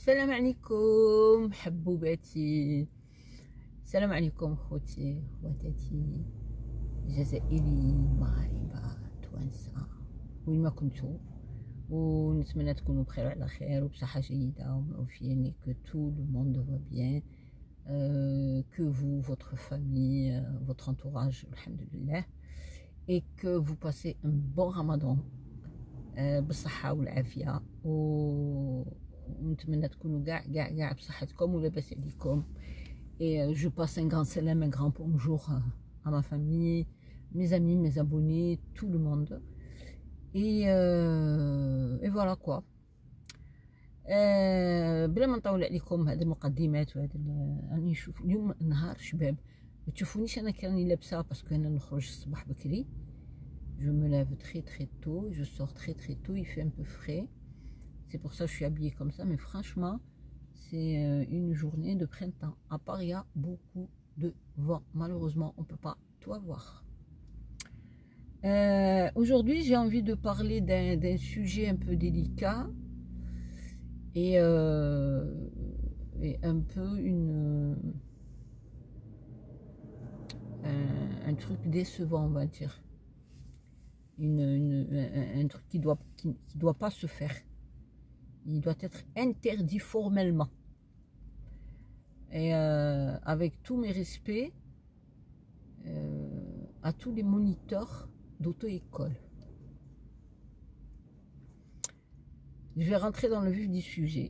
السلام عليكم حبوباتي، السلام عليكم خوتي خواتاتي الجزائري المغاربه توانسه وين ما كنتو، ونتمنى تكونوا بخير وعلى خير وبصحه جيده ومعافيين. que tout le monde va bien, que vous, votre famille, votre entourage, alhamdoulilah, et que vous passez un bon ramadan بالصحه والعافيه، ونتمنى تكونوا كاع بصحتكم ولاباس عليكم. Et je passe un grand salam, un grand bonjour à ma famille, mes amis, mes abonnés, tout le monde. Et voilà quoi. بلا ما نطول عليكم هذه المقدمات وهذا راني نشوف اليوم نهار شباب. ما تشوفونيش انا كراني لابسه باسكو انا نخرج الصباح بكري. Je me lève très très tôt, je sors très très tôt, il fait un peu frais. C'est pour ça que je suis habillée comme ça, mais franchement, c'est une journée de printemps. À part, il y a beaucoup de vent. Malheureusement, on ne peut pas tout avoir. Aujourd'hui, j'ai envie de parler d'un sujet un peu délicat et un peu un truc décevant, on va dire. Un truc qui doit pas se faire. Il doit être interdit formellement. Et avec tous mes respects à tous les moniteurs d'auto-école. Je vais rentrer dans le vif du sujet.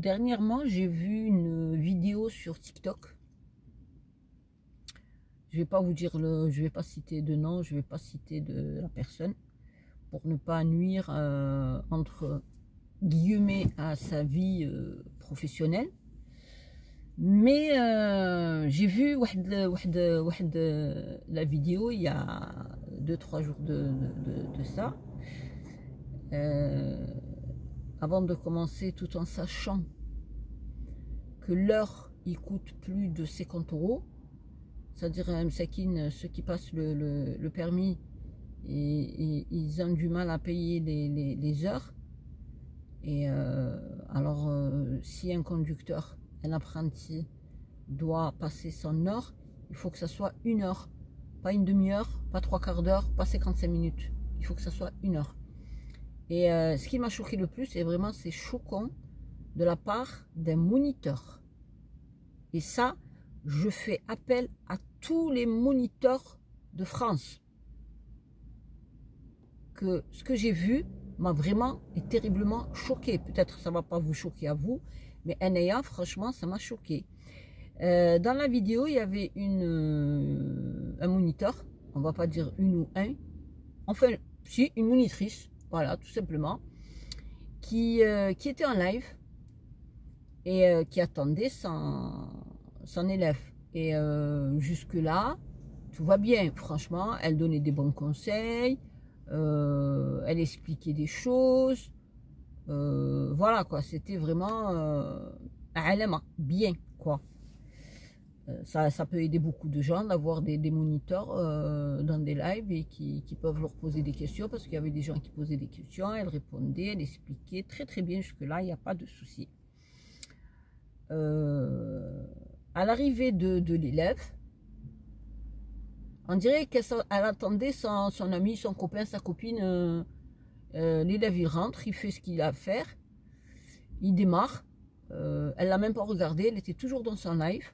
Dernièrement, j'ai vu une vidéo sur TikTok. Je vais pas vous dire je vais pas citer de nom, je vais pas citer de la personne pour ne pas nuire entre guillemets à sa vie professionnelle. Mais j'ai vu la vidéo il y a 2-3 jours de ça. Avant de commencer, tout en sachant que l'heure il coûte plus de 50 €. C'est-à-dire, ceux qui passent le permis, et ils ont du mal à payer les heures. Et alors, si un conducteur, un apprenti, doit passer son heure, il faut que ça soit 1 heure. Pas une demi-heure, pas 3/4 d'heure, pas 55 minutes. Il faut que ça soit 1 heure. Et ce qui m'a choqué le plus, et vraiment c'est choquant, de la part d'un moniteur. Et ça, je fais appel à tous les moniteurs de France. Que ce que j'ai vu m'a vraiment et terriblement choqué. Peut-être ça ne va pas vous choquer à vous, mais Anaya, franchement, ça m'a choqué. Dans la vidéo, il y avait un moniteur, on ne va pas dire une ou un, enfin, si, une monitrice, voilà, tout simplement, qui était en live et qui attendait son élève. Et jusque-là, tout va bien, franchement, elle donnait des bons conseils, elle expliquait des choses, voilà quoi, c'était vraiment bien quoi. Ça peut aider beaucoup de gens d'avoir des moniteurs dans des lives et qui peuvent leur poser des questions, parce qu'il y avait des gens qui posaient des questions, elle répondait, elle expliquait très très bien jusque-là, il n'y a pas de souci. À l'arrivée de l'élève, on dirait qu'elle attendait son ami, son copain, sa copine. L'élève il rentre, il fait ce qu'il a à faire, il démarre, elle l'a même pas regardé, elle était toujours dans son live.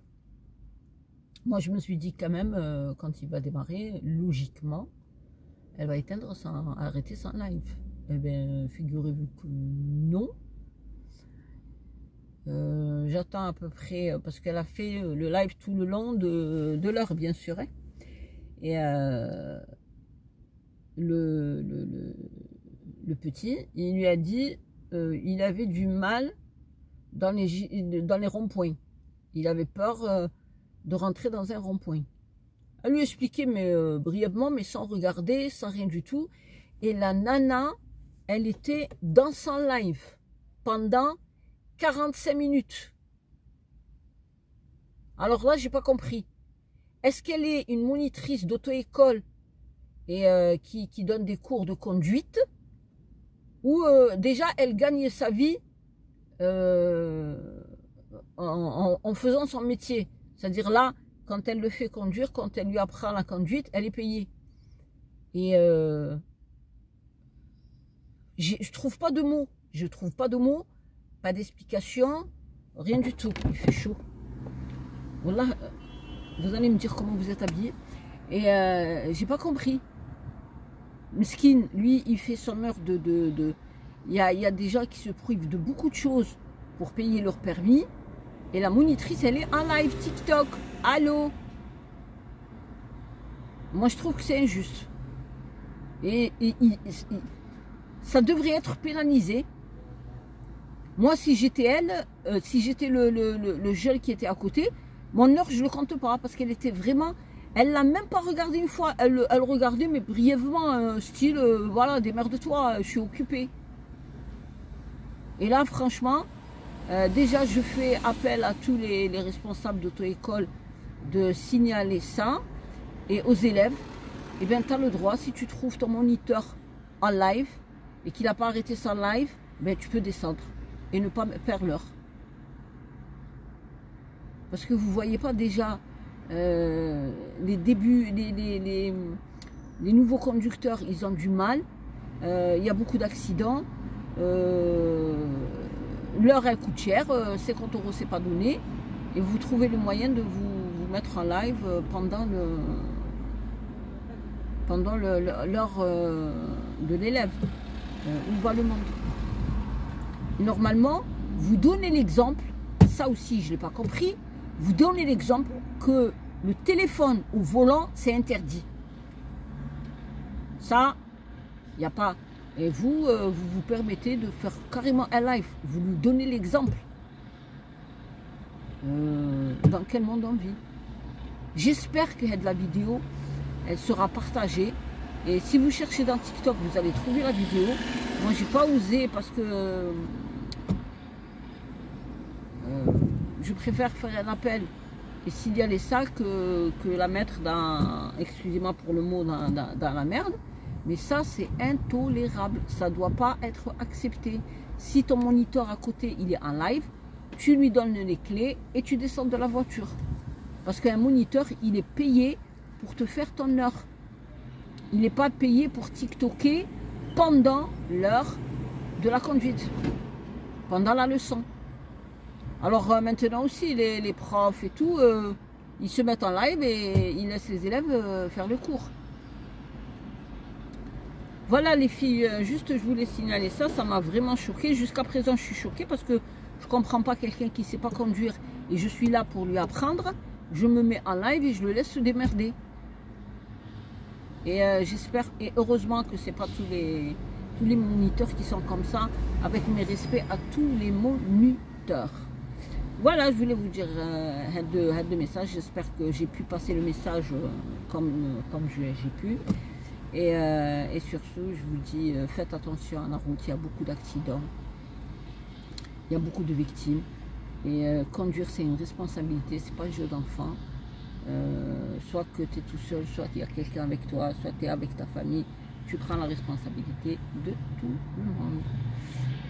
Moi je me suis dit quand même, quand il va démarrer, logiquement, elle va arrêter son live. Eh bien, figurez-vous que non. J'attends à peu près, parce qu'elle a fait le live tout le long de l'heure, bien sûr. Hein. Et le petit, il lui a dit, il avait du mal dans les ronds-points. Il avait peur de rentrer dans un rond-point. Elle lui expliquait, mais brièvement, mais sans regarder, sans rien du tout. Et la nana, elle était dans son live pendant 45 minutes. Alors là, j'ai pas compris. Est-ce qu'elle est une monitrice d'auto-école et qui donne des cours de conduite, ou déjà elle gagne sa vie en faisant son métier. C'est-à-dire là, quand elle le fait conduire, quand elle lui apprend la conduite, elle est payée. Et je trouve pas de mots. Je trouve pas de mots, pas d'explication, rien du tout. Il fait chaud. Voilà, vous allez me dire comment vous êtes habillés. Et j'ai pas compris. Meskin, lui, il fait son heure de... Il y a des gens qui se privent de beaucoup de choses pour payer leur permis. Et la monitrice, elle est en live TikTok. Allô? Moi, je trouve que c'est injuste. Et ça devrait être pénalisé. Moi, si j'étais elle, si j'étais le jeune qui était à côté, mon heure, je ne le compte pas. Parce qu'elle était vraiment... Elle l'a même pas regardé une fois. Elle regardait, mais brièvement, style, voilà, démerde-toi, je suis occupée. Et là, franchement, déjà, je fais appel à tous les responsables d'auto-école de signaler ça. Et aux élèves, eh bien, tu as le droit, si tu trouves ton moniteur en live et qu'il n'a pas arrêté son live, ben, tu peux descendre et ne pas faire l'heure. Parce que vous ne voyez pas déjà les débuts, les nouveaux conducteurs, ils ont du mal. Il y a beaucoup d'accidents. L'heure, elle coûte cher. 50 €, c'est pas donné. Et vous trouvez le moyen de vous mettre en live pendant l'heure de l'élève. Où va le monde? Normalement, vous donnez l'exemple, ça aussi je ne l'ai pas compris, vous donnez l'exemple que le téléphone au volant, c'est interdit. Ça, il n'y a pas. Et vous, vous permettez de faire carrément un live. Vous lui donnez l'exemple. Dans quel monde on vit? J'espère que la vidéo, elle sera partagée. Et si vous cherchez dans TikTok, vous allez trouver la vidéo. Moi, j'ai pas osé parce que je préfère faire un appel et signaler ça que la mettre dans, excusez-moi pour le mot, dans la merde. Mais ça, c'est intolérable. Ça ne doit pas être accepté. Si ton moniteur à côté, il est en live, tu lui donnes les clés et tu descends de la voiture. Parce qu'un moniteur, il est payé pour te faire ton heure. Il n'est pas payé pour TikToker pendant l'heure de la conduite, pendant la leçon. Alors maintenant aussi, les profs et tout, ils se mettent en live et ils laissent les élèves faire le cours. Voilà les filles, juste je voulais signaler ça, ça m'a vraiment choquée. Jusqu'à présent, je suis choquée parce que je ne comprends pas quelqu'un qui ne sait pas conduire et je suis là pour lui apprendre. Je me mets en live et je le laisse se démerder. Et j'espère, et heureusement que ce n'est pas tous les moniteurs qui sont comme ça, avec mes respects à tous les moniteurs. Voilà, je voulais vous dire de message. J'espère que j'ai pu passer le message comme j'ai pu. Et sur ce, je vous dis, faites attention à la route, il y a beaucoup d'accidents, il y a beaucoup de victimes. Et conduire, c'est une responsabilité, c'est pas un jeu d'enfant. Soit que tu es tout seul, soit il y a quelqu'un avec toi, soit tu es avec ta famille, tu prends la responsabilité de tout le monde.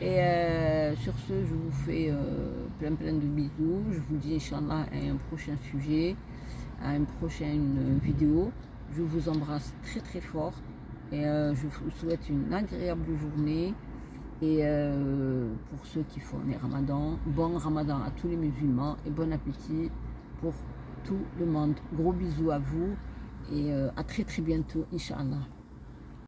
Et sur ce, je vous fais plein de bisous. Je vous dis Inch'Allah à un prochain sujet, à une prochaine vidéo. Je vous embrasse très fort et je vous souhaite une agréable journée. Et pour ceux qui font les ramadans, bon ramadan à tous les musulmans et bon appétit pour tout le monde. Gros bisous à vous et à très bientôt, Inch'Allah.